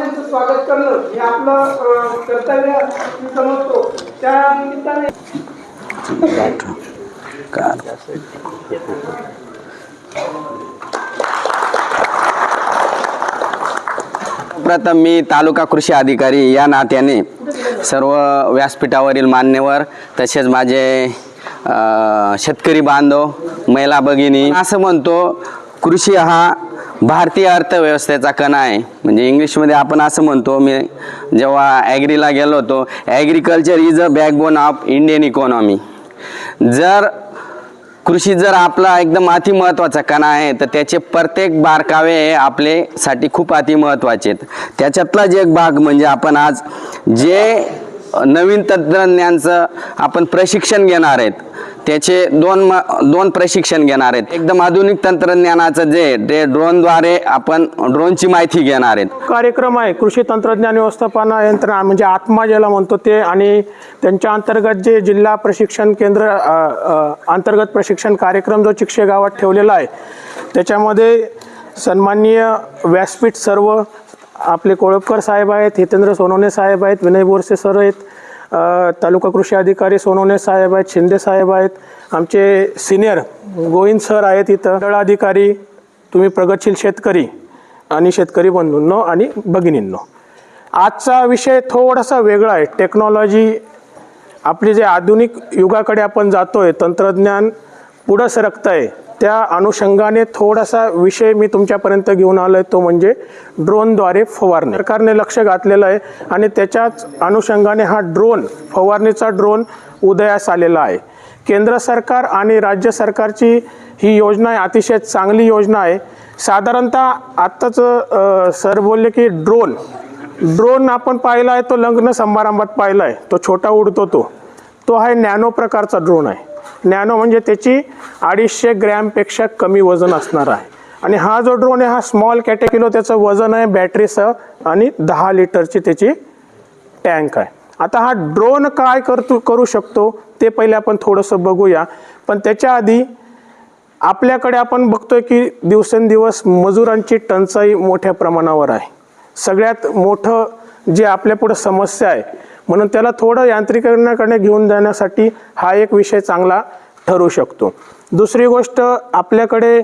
यांचं स्वागत करणं हे आपलं कर्तव्य मी समजतो. त्या निमित्ताने प्रथम मी तालुका कृषी अधिकारी या नात्याने सर्व व्यासपीठावरील मान्यवर तसेच माझे शेतकरी बांधव, महिला भगिनी असं म्हणतो, कृषी हा भारतीय अर्थव्यवस्थेचा कणा आहे. म्हणजे इंग्लिशमध्ये आपण असं म्हणतो, मी जेव्हा ॲग्रीला गेलो होतो, agriculture is a backbone of Indian economy. कृषी जर आपला एकदम अति महत्त्वाचा कणा आहे तर त्याचे प्रत्येक बारकावे हे आपल्यासाठी खूप अति महत्त्वाचे आहेत. त्याच्यातलाच एक भाग म्हणजे आपण आज जे नवीन तंत्रज्ञानाचं आपण प्रशिक्षण घेणार आहेत, त्याचे दोन प्रशिक्षण घेणार आहेत. एकदम आधुनिक तंत्रज्ञानाचं जे ड्रोनद्वारे आपण ड्रोनची माहिती घेणार आहेत. कार्यक्रम आहे कृषी तंत्रज्ञान व्यवस्थापन यंत्रणा म्हणजे आत्मा ज्याला म्हणतो ते, आणि त्यांच्या अंतर्गत जे जिल्हा प्रशिक्षण केंद्र अंतर्गत प्रशिक्षण कार्यक्रम जो चिक्षे गावात ठेवलेला आहे, त्याच्यामध्ये सन्माननीय व्यासपीठ सर्व आपले कोळपकर साहेब आहेत, हितेंद्र सोनवणे साहेब आहेत, विनय बोरसे सर आहेत, तालुका कृषी अधिकारी सोनवणे साहेब आहेत, शिंदे साहेब आहेत, आमचे सिनियर गोविंद सर आहेत इथं, दळ अधिकारी, तुम्ही प्रगतशील शेतकरी आणि शेतकरी बंधूंनो आणि भगिनींनो. आजचा विषय थोडासा वेगळा आहे. टेक्नॉलॉजी आपली जे आधुनिक युगाकडे आपण जातोय, तंत्रज्ञान पुढं सरकत आहे, त्या अनुषंगाने थोडासा विषय मी तुमच्यापर्यंत घेऊन आलो आहे, तो म्हणजे ड्रोनद्वारे फवारणी. सरकारने लक्ष घातलेलं आहे आणि त्याच्याच अनुषंगाने हा ड्रोन फवारणीचा ड्रोन उदयास आलेला आहे. केंद्र सरकार आणि राज्य सरकारची ही योजना आहे, अतिशय चांगली योजना आहे. साधारणतः आत्ताच सर बोलले की ड्रोन आपण पाहिला आहे, तो लग्न समारंभात पाहिला आहे, तो छोटा उडतो, तो आहे नॅनो प्रकारचा ड्रोन आहे. नॅनो म्हणजे त्याची 250 ग्रॅमपेक्षा कमी वजन असणार आहे. आणि हा जो ड्रोन आहे हा स्मॉल कॅटेकिलो त्याचं वजन आहे बॅटरीसह, आणि 10 लिटरची त्याची टँक आहे. आता हा ड्रोन काय करू शकतो ते पहिले आपण थोडंसं बघूया. पण त्याच्या आधी आपल्याकडे आपण बघतोय की दिवसेंदिवस मजुरांची टंचाई मोठ्या प्रमाणावर आहे. सगळ्यात मोठं जे आपल्यापुढं समस्या आहे, म्हणून त्याला थोडं यांत्रिकीकरणाकडे घेऊन जाण्यासाठी हा एक विषय चांगला ठरू शकतो. दुसरी गोष्ट, आपल्याकडे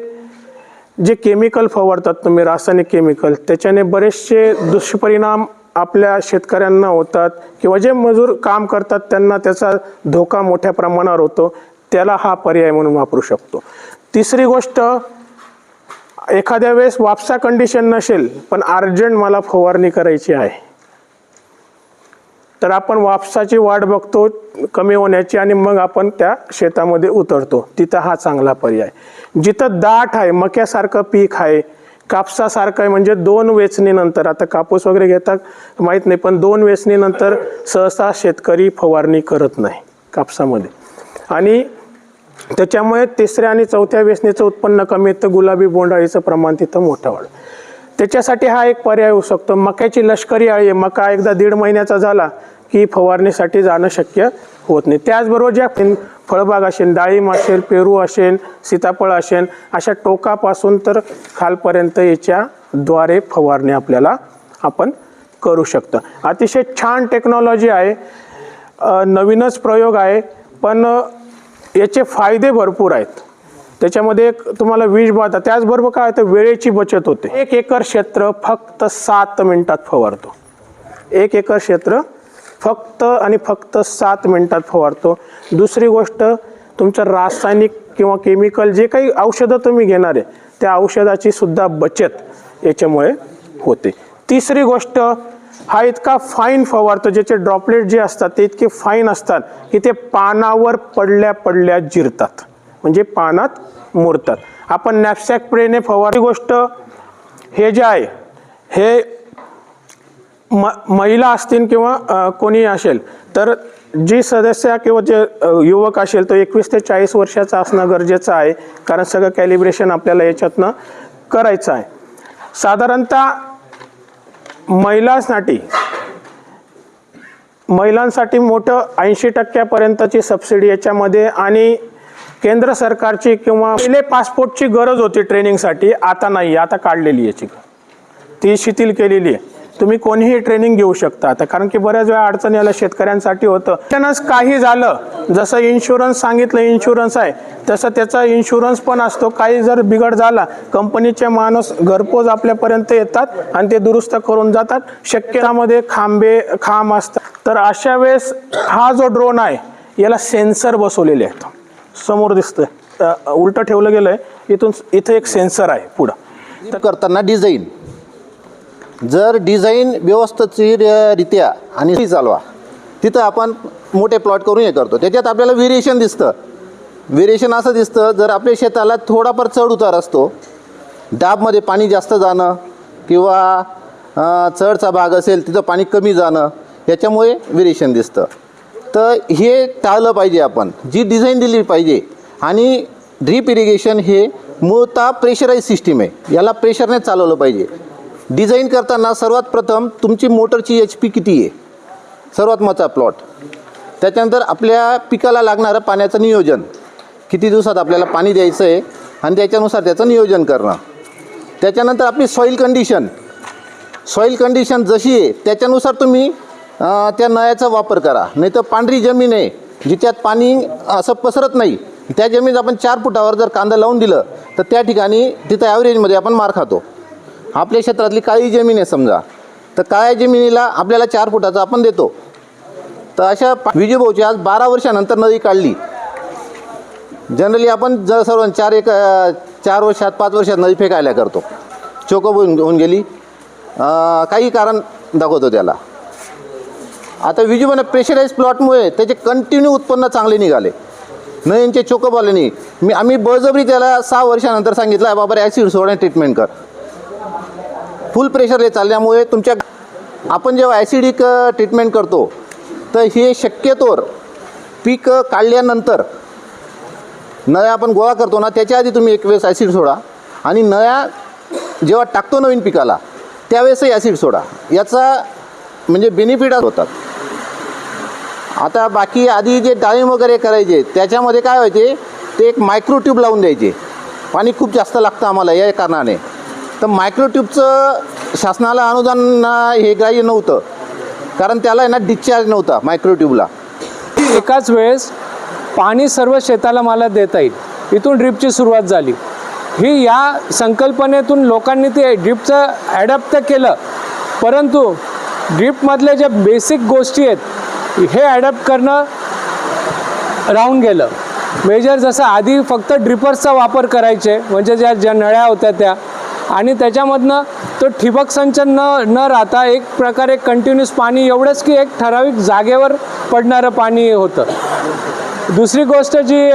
जे केमिकल फवारतात तुम्ही, रासायनिक केमिकल, त्याच्याने बरेचसे दुष्परिणाम आपल्या शेतकऱ्यांना होतात किंवा जे मजूर काम करतात त्यांना त्याचा धोका मोठ्या प्रमाणावर होतो. त्याला हा पर्याय म्हणून वापरू शकतो. तिसरी गोष्ट, एखाद्या वेळेस वापसा कंडिशन नसेल पण अर्जंट मला फवारणी करायची आहे, तर आपण वापसाची वाट बघतो कमी होण्याची आणि मग आपण त्या शेतामध्ये उतरतो. तिथं हा चांगला पर्याय. जिथं दाट आहे, मक्यासारखं पीक आहे, कापसासारखं आहे, म्हणजे 2 वेचणीनंतर, आता कापूस वगैरे घेतात माहीत नाही, पण 2 वेचणीनंतर सहसा शेतकरी फवारणी करत नाही कापसामध्ये, आणि त्याच्यामुळे 3ऱ्या आणि 4थ्या वेचणीचं उत्पन्न कमी येतं, गुलाबी बोंडाळीचं प्रमाण तिथं मोठं वाढतं. त्याच्यासाठी हा एक पर्याय होऊ शकतो. मक्याची लष्करी अळी आहे, मका एकदा 1.5 महिन्याचा झाला की फवारणीसाठी जाणं शक्य होत नाही. त्याचबरोबर ज्या फळबाग असेल, डाळिंब असेल, पेरू असेल, सीताफळ असेल, अशा टोकापासून तर खालपर्यंत याच्याद्वारे फवारणी आपण करू शकतो. अतिशय छान टेक्नॉलॉजी आहे, नवीनच प्रयोग आहे, पण याचे फायदे भरपूर आहेत. त्याच्यामध्ये एक तुम्हाला वीज बाधा, त्याचबरोबर काय होतं, वेळेची बचत होते. 1 एकर क्षेत्र फक्त 7 मिनिटात फवारतो. 1 एकर क्षेत्र फक्त 7 मिनिटात फवारतो. दुसरी गोष्ट, तुमचं रासायनिक किंवा केमिकल जे काही औषधं तुम्ही घेणार आहे त्या औषधाची सुद्धा बचत याच्यामुळे होते. तिसरी गोष्ट, हा इतका फाईन फवारतो, ज्याचे ड्रॉपलेट जे असतात ते इतके फाईन असतात की ते पानावर पडल्या जिरतात, म्हणजे पानात मुरतात. आपण नॅपसॅक स्प्रेने फवारणी. गोष्ट, हे जे आहे हे महिला असतील किंवा कोणी असेल तर जी सदस्य किंवा जे युवक असेल तो 21 ते 40 वर्षाचा असणं गरजेचं आहे, कारण सगळं कॅलिब्रेशन आपल्याला याच्यातनं करायचं आहे. साधारणतः महिलांसाठी मोठं 80% सबसिडी याच्यामध्ये, आणि केंद्र सरकारची किंवा पहिले पासपोर्टची गरज होती ट्रेनिंगसाठी, आता नाही, आता काढलेली याची, ती शिथिल केलेली आहे. तुम्ही कोणीही ट्रेनिंग घेऊ शकता. आता कारण की बऱ्याच वेळा अडचण याला शेतकऱ्यांसाठी होतं. त्यानंच काही झालं, जसं इन्शुरन्स सांगितलं इन्शुरन्स आहे, तसं त्याचा इन्शुरन्स पण असतो. काही जर बिघड झाला, कंपनीचे माणूस घरपोच आपल्यापर्यंत येतात आणि ते दुरुस्त करून जातात. शक्यतामध्ये खांब असतात. तर अशा वेळेस हा जो ड्रोन आहे याला सेन्सर बसवलेले आहेत. समोर दिसतंय, उलटं ठेवलं गेलं आहे, इथं एक सेन्सर आहे पुढं. तर करताना डिझाईन, जर डिझाईन व्यवस्थितरित्या आणि चालवा, तिथं आपण मोठे प्लॉट करून हे करतो. त्याच्यात आपल्याला व्हेरिएशन दिसतं. व्हेरिएशन असं दिसतं, जर आपल्या शेताला थोडाफार चढ उतार असतो, डाबमध्ये पाणी जास्त जाणं किंवा चढचा भाग असेल तिथं पाणी कमी जाणं, याच्यामुळे व्हेरिएशन दिसतं. तर हे टाळलं पाहिजे आपण, जी डिझाईन दिली पाहिजे. आणि ड्रीप इरिगेशन हे मूळतः प्रेशराईज सिस्टीम आहे, याला प्रेशरने चालवलं पाहिजे. डिझाईन करताना सर्वात प्रथम तुमची मोटरची HP किती आहे, सर्वात महत्त्वाचा प्लॉट. त्याच्यानंतर आपल्या पिकाला लागणारं पाण्याचं नियोजन, किती दिवसात आपल्याला पाणी द्यायचं आहे आणि त्याच्यानुसार त्याचं नियोजन करणं. त्याच्यानंतर आपली सॉईल कंडिशन जशी आहे त्याच्यानुसार तुम्ही त्या नळ्याचा वापर करा. नाही तर पांढरी जमीन आहे जिच्यात पाणी असं पसरत नाही, त्या जमिनीत आपण 4 फुटावर जर कांदा लावून दिलं तर त्या ठिकाणी तिथं ॲव्हरेजमध्ये आपण मार खातो. आपल्या क्षेत्रातली काळी जमीन आहे समजा, तर काळ्या जमिनीला आपल्याला 4 फुटाचं आपण देतो. तर अशा विजयभाऊची आज 12 वर्षानंतर नळी काढली. जनरली आपण जर सर्व 4 वर्षात 5 वर्षात नळी फेकायला करतो. चोकअप होऊन गेली, काही कारण दाखवतो त्याला. आता विजयभाऊने प्रेशराईज प्लॉटमुळे त्याचे कंटिन्यू उत्पन्न चांगले निघाले. नळींचे चोकअप आले नाही. आम्ही बळजबरी त्याला 6 वर्षानंतर सांगितलं आहे बाबा ॲसिड सोडा ट्रीटमेंट कर. फुल प्रेशरले चालल्यामुळे आपण जेव्हा ॲसिडिक ट्रीटमेंट करतो तर हे शक्यतोवर पीक काढल्यानंतर नळ्या आपण गोळा करतो ना, त्याच्या आधी तुम्ही एक वेळेस ॲसिड सोडा आणि नळ्या जेव्हा टाकतो नवीन पिकाला त्यावेळेसही ॲसिड सोडा. याचा म्हणजे बेनिफिट होतात. आता बाकी आधी जे डाळिंब वगैरे करायचे त्याच्यामध्ये काय व्हायचे, ते एक मायक्रोट्यूब लावून द्यायचे. पाणी खूप जास्त लागतं आम्हाला या कारणाने. तर मायक्रोट्यूबचं शासनाला अनुदान हे ग्राह्य नव्हतं, कारण त्याला आहे ना डिस्चार्ज नव्हता मायक्रोट्यूबला. एकाच वेळेस पाणी सर्व शेताला मला देता येईल, इथून ड्रिपची सुरुवात झाली. ही या संकल्पनेतून लोकांनी ते ड्रिपचं ॲडॅप्ट तर केलं, परंतु ड्रिपमधले जे बेसिक गोष्टी आहेत हे ॲडॅप्ट करणं राहून गेलं. मेजर जसं आधी फक्त ड्रिपर्सचा वापर करायचे, म्हणजे ज्या नळ्या होत्या त्या, आणि त्याच्यामधनं तो ठिबक सिंचन न राहता एक प्रकारे कंटिन्यूस पाणी, एवढंच की एक ठराविक जागेवर पडणारं पाणी होतं. दुसरी गोष्ट जी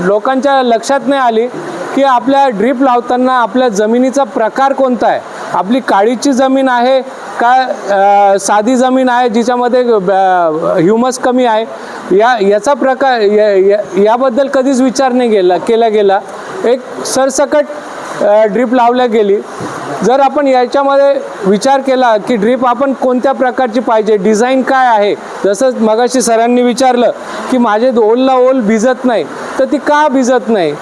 लोकांच्या लक्षात नाही आली की आपल्या ड्रीप लावताना आपल्या जमिनीचा प्रकार कोणता आहे. आपली काळीची जमीन आहे का साधी जमीन आहे जिच्यामध्ये ह्युमस कमी आहे, याचा प्रकार याबद्दल कधीच विचार नाही केला गेला. एक सरसकट ड्रीप लावल्या गेली. जर आपण याच्यामध्ये विचार केला की ड्रीप आपण कोणत्या प्रकारची पाहिजे, डिझाईन काय आहे, जसं मगाशी सरांनी विचारलं की माझे ओलला ओल भिजत नाही, तर ती का भिजत नाही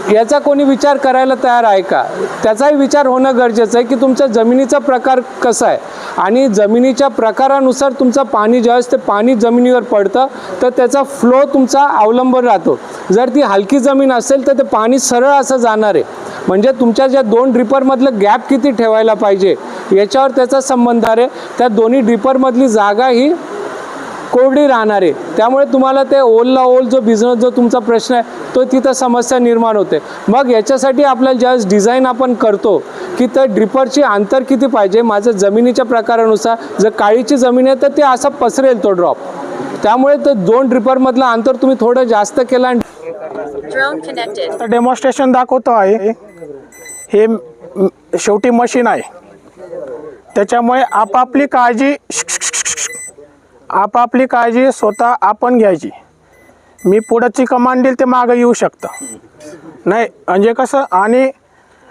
याचा कोणी विचार करायला तयार आहे का. त्याचाही विचार होणं गरजेचं आहे की तुमच्या जमिनीचा प्रकार कसा आहे, आणि जमिनीच्या प्रकारानुसार तुमचं पाणी ज्यावेळेस ते पाणी जमिनीवर पडतं तर त्याचा फ्लो तुमचा अवलंबून राहतो. जर ती हलकी जमीन असेल तर ते पाणी सरळ असं जाणार आहे. म्हणजे तुमच्या ज्या 2 ड्रिपरमधलं गॅप किती ठेवायला पाहिजे याच्यावर त्याचा संबंध आहे. त्या दोन्ही ड्रिपरमधली जागा ही कोरडी राहणार आहे. त्यामुळे तुम्हाला ते ओलला ओल जो भिजणं जो तुमचा प्रश्न आहे तो तिथं समस्या निर्माण होते. मग याच्यासाठी आपल्याला ज्यावेळेस डिझाईन आपण करतो की त्या ड्रिपरची अंतर किती पाहिजे, माझं जमिनीच्या प्रकारानुसार, जर काळीची जमीन आहे तर ते असं पसरेल तो ड्रॉप, त्यामुळे तर 2 ड्रिपरमधलं अंतर तुम्ही थोडं जास्त केलं. आता डेमॉन्स्ट्रेशन दाखवतो आहे. हे शेवटी मशीन आहे, त्याच्यामुळे आपापली काळजी स्वतः आपण घ्यायची. मी पुढची कमांड देईल ते मागं येऊ शकतं नाही, म्हणजे कसं, आणि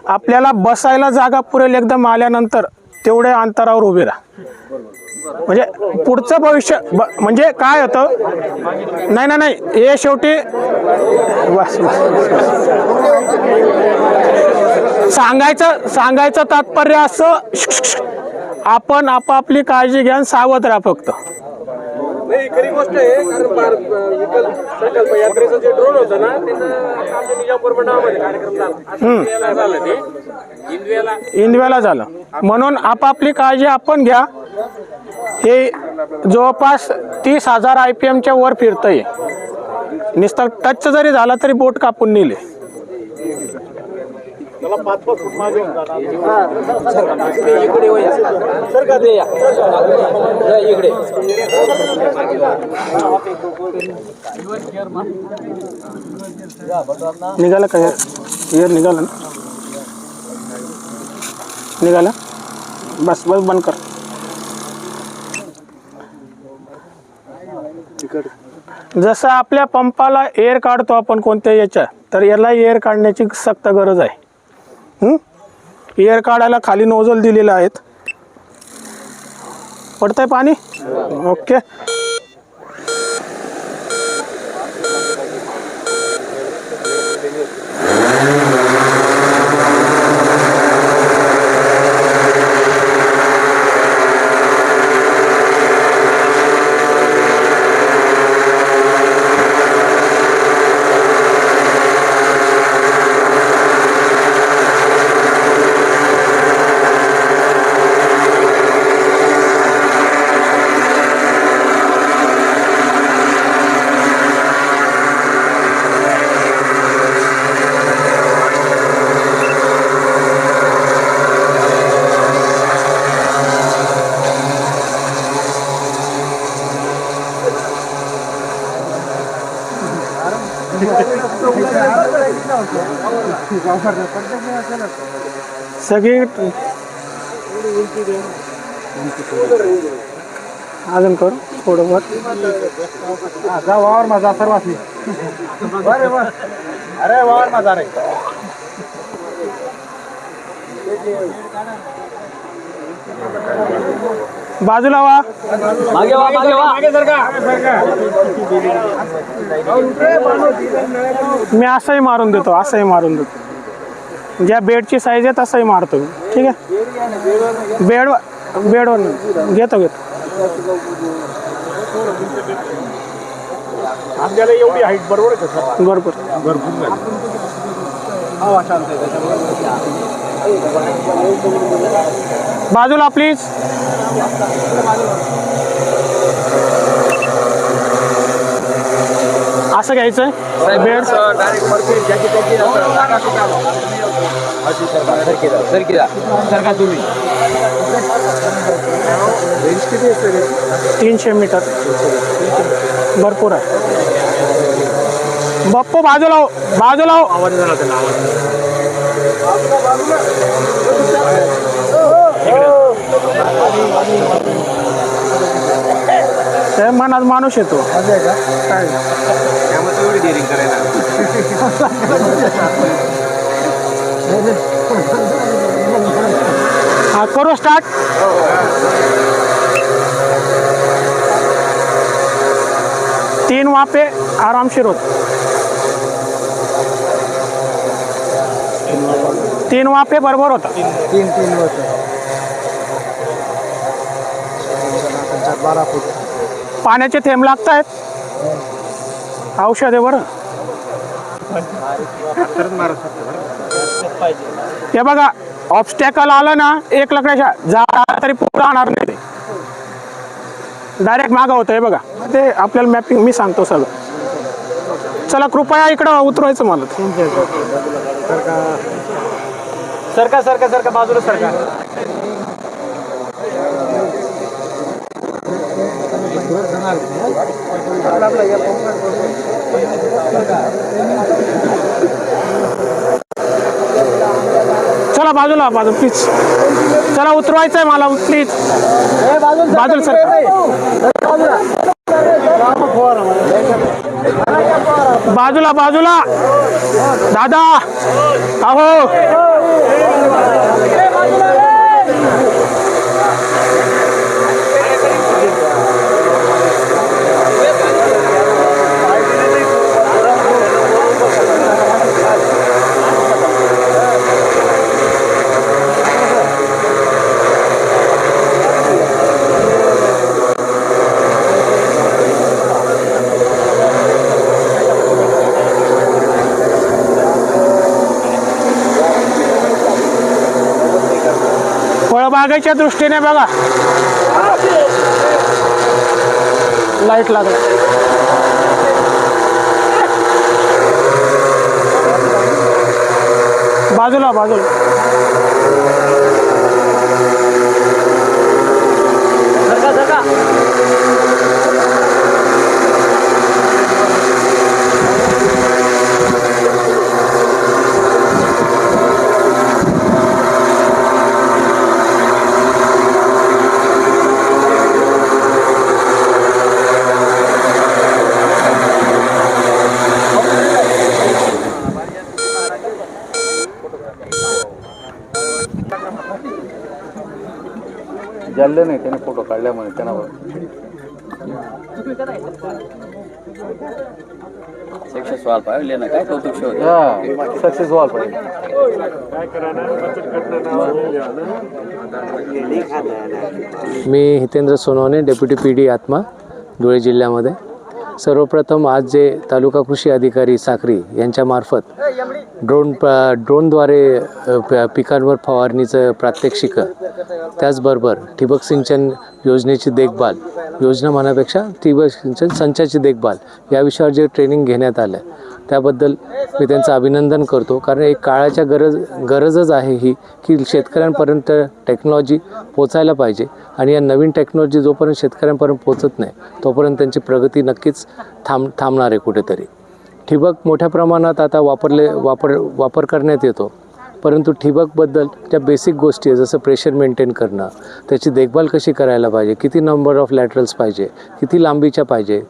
आपल्याला बसायला जागा पुरेल एकदम आल्यानंतर तेवढ्या अंतरावर उभे राहा. म्हणजे पुढचं भविष्य म्हणजे काय होतं, नाही हे शेवटी सांगायचं तात्पर्य असं आपण आपापली काळजी घ्या आणि सावध राहा फक्त. नाही खरी गोष्ट आहे कारण संकल्प यात्रेचं जे ड्रोन होतं ना त्याचं आमच्या निजामपूर मंडळामध्ये कार्यक्रम झाला ते इंदव्याला झालं. म्हणून आपापली काळजी आपण घ्या. हे जवळपास 30,000 IPMच्या वर फिरतंय. नुसतं टच जरी झाला तरी बोट कापून नेले. निघाला का एअर निघाला ना निघाला. बस बस बंद कर. जसं आपल्या पंपाला एअर काढतो आपण कोणत्या याच्या, तर याला एअर काढण्याची सक्त गरज आहे. एअर काढायला खाली नोझल दिलेलं आहेत. पडतंय पाणी. ओके. सगळी अजून करू थोडं वर. वावर माझा सर्वात अरे वावर माझा रे. बाजूला वा. मी असंही मारून देतो, असंही मारून देतो. ज्या बेडची साईज आहे तसंही मारतो. ठीक आहे. बेडवर घेतो आपल्याला एवढी हाईट बरोबर आहे का? भरपूर. बाजूला प्लीज. असं घ्यायचंय बेड. तुम्ही 300 मीटर भरपूर आहे. बप्पू बाजूला हो, बाजूला हो. आवाज झाला त्याला ते मनात माणूस येतो. हा करू स्टार्ट. तीन वाफे आरामशीर होत. 3 वाफे बरोबर होता. पाण्याचे थेंब लागत आहेत. औषध आहे बरं. हे बघा ऑब्स्टॅकल आलं ना, एक लकडाच्या झाडा तरी पुढे राहणार नाही. ते डायरेक्ट मागं होतं. हे बघा ते आपल्याला मॅपिंग मी सांगतो सगळं. चला कृपया इकडं उतरवायचं मला. सरका बाजूला सरका. चला बाजूला प्लीज. चला उतरवायचंय मला प्लीज. बाजूला सर. बाजूला दादा. अहो बागेच्या दृष्टीने बघा, लाईट लागला. बाजूला बाजूला. जल्ले नाही त्याने फोटो काढल्यामुळे त्यांना सक्सेस व्हायला पाहिजे ना, काय कौतुक सक्सेस व्हायला पाहिजे. मी हितेंद्र सोनवणे, डेप्युटी PD आत्मा, धुळे जिल्ह्यामध्ये. सर्वप्रथम आज जे तालुका कृषी अधिकारी साक्री यांच्यामार्फत ड्रोनद्वारे पिकांवर फवारणीचं प्रात्यक्षिकं, त्याचबरोबर ठिबक सिंचन योजनेची देखभाल, योजना म्हणण्यापेक्षा ठिबक सिंचन संचाची देखभाल या विषयावर जे ट्रेनिंग घेण्यात आलं त्याबद्दल मी त्यांचं अभिनंदन करतो. कारण एक काळाच्या गरजच आहे ही की शेतकऱ्यांपर्यंत टेक्नॉलॉजी पोचायला पाहिजे आणि या नवीन टेक्नॉलॉजी जोपर्यंत शेतकऱ्यांपर्यंत पोचत नाही तोपर्यंत त्यांची प्रगती नक्कीच थांबणार आहे कुठेतरी. ठिबक मोठ्या प्रमाणात आता वापर करण्यात येतो, परंतु ठिबकबद्दल ज्या बेसिक गोष्टी आहे जसं प्रेशर मेंटेन करणं, त्याची देखभाल कशी करायला पाहिजे, किती नंबर ऑफ लॅटरल्स पाहिजे, किती लांबीच्या पाहिजे,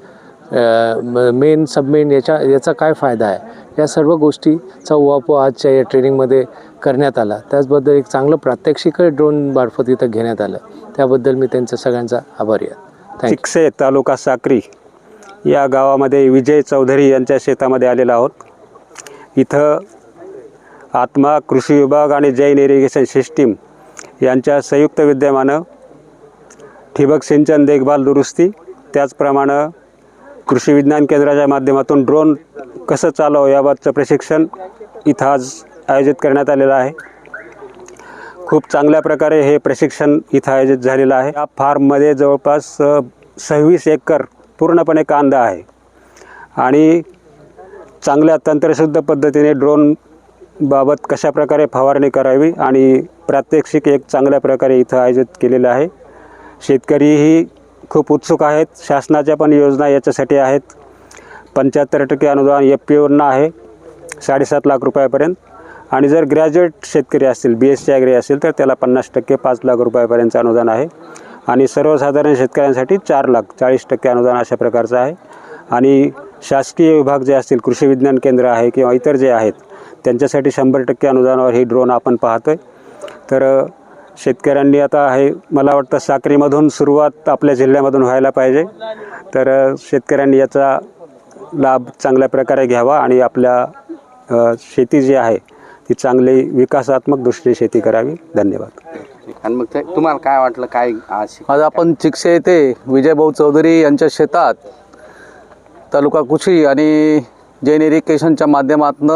मेन सबमेन याचा काय फायदा आहे, या सर्व गोष्टीचा वापर आजच्या या ट्रेनिंगमध्ये करण्यात आला. त्याचबद्दल एक चांगलं प्रात्यक्षिक ड्रोनमार्फत इथं घेण्यात आलं, त्याबद्दल मी त्यांचा सगळ्यांचा आभारी आहे. थँक्यू. चिकसे तालुका साक्री या गावामध्ये विजय चौधरी यांच्या शेतामध्ये आलेलो आहोत. इथं आत्मा कृषी विभाग आणि जैन इरिगेशन सिस्टीम यांच्या संयुक्त विद्यमानं ठिबक सिंचन देखभाल दुरुस्ती, त्याचप्रमाणे कृषी विज्ञान केंद्राच्या माध्यमातून ड्रोन कसं चालवावं याबाबतचं प्रशिक्षण इथं आज आयोजित करण्यात आलेलं आहे. खूप चांगल्या प्रकारे हे प्रशिक्षण इथं आयोजित झालेलं आहे. या फार्ममध्ये जवळपास 26 एकर पूर्णपणे कांदा आहे आणि चांगल्या तंत्रशुद्ध पद्धतीने ड्रोन बाबत कशा प्रकारे फवारणी करावी आणि प्रात्यक्षिक एक चांगल्या प्रकारे इथं आयोजित केलेलं आहे. शेतकरीही खूप उत्सुक आहेत. शासनाच्या पण योजना याच्यासाठी आहेत. 75% अनुदान FPOना आहे 7.5 लाख रुपयापर्यंत, आणि जर ग्रॅज्युएट शेतकरी असतील, BSc ॲग्री असेल तर त्याला 50% 5 लाख रुपयापर्यंतचं अनुदान आहे, आणि सर्वसाधारण शेतकऱ्यांसाठी 4 लाख 40% अनुदान अशा प्रकारचं आहे. आणि शासकीय विभाग जे असतील, कृषी विज्ञान केंद्र आहे किंवा इतर जे आहेत त्यांच्यासाठी 100% अनुदानावर ही ड्रोन आपण पाहतो आहे. तर शेतकऱ्यांनी आता हे मला वाटतं साक्रीमधून सुरुवात आपल्या जिल्ह्यामधून व्हायला पाहिजे. तर शेतकऱ्यांनी याचा लाभ चांगल्या प्रकारे घ्यावा आणि आपल्या शेती जी आहे ती चांगली विकासात्मक दृष्टीने शेती करावी. धन्यवाद. आणि मग तुम्हाला काय वाटलं, काय आज आपण चिकसे येथे विजयभाऊ चौधरी यांच्या शेतात तालुका कृषी आणि जैन इरिगेशनच्या माध्यमातून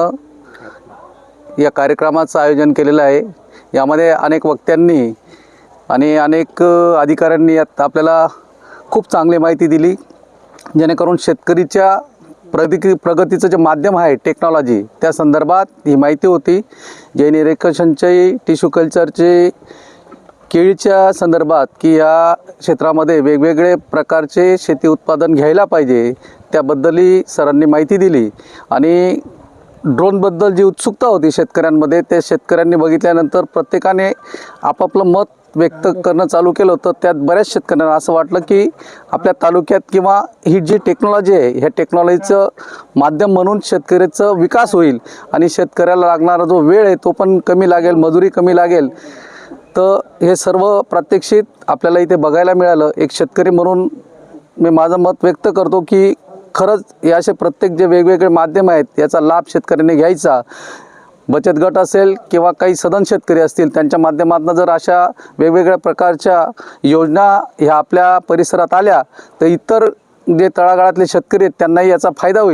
या कार्यक्रमाचं आयोजन केलेलं आहे. यामध्ये अनेक वक्त्यांनी आणि अनेक अधिकाऱ्यांनी यात आपल्याला खूप चांगली माहिती दिली, जेणेकरून शेतकरीच्या प्रगतीचं जे माध्यम आहे टेक्नॉलॉजी, त्या संदर्भात ही माहिती होती. जैन इरिगेशनची टिश्यू कल्चरची केळीच्या संदर्भात की या क्षेत्रामध्ये वेगवेगळे प्रकारचे शेती उत्पादन घ्यायला पाहिजे त्याबद्दलही सरांनी माहिती दिली. आणि ड्रोनबद्दल जी उत्सुकता होती शेतकऱ्यांमध्ये, ते शेतकऱ्यांनी बघितल्यानंतर प्रत्येकाने आपापलं मत व्यक्त करणं चालू केलं होतं. त्यात बऱ्याच शेतकऱ्यांना असं वाटलं की आपल्या तालुक्यात किंवा ही जी टेक्नॉलॉजी आहे ह्या टेक्नॉलॉजीचं माध्यम म्हणून शेतकऱ्याचं विकास होईल आणि शेतकऱ्याला लागणारा जो वेळ आहे तो पण कमी लागेल, मजुरी कमी लागेल. तर हे सर्व प्रात्यक्षिक आपल्याला इथे बघायला मिळालं. एक शेतकरी म्हणून मी माझं मत व्यक्त करतो की खरंच या असे प्रत्येक जे वेगवेगळे माध्यम आहेत याचा लाभ शेतकऱ्यांनी घ्यायचा. बचत गट असेल किंवा काही सदन शेतकरी असतील त्यांच्या माध्यमातून जर अशा वेगवेगळ्या प्रकारच्या योजना ह्या आपल्या परिसरात आल्या तर इतर जे तळागाळातले शेतकरी आहेत त्यांनाही याचा फायदा होईल.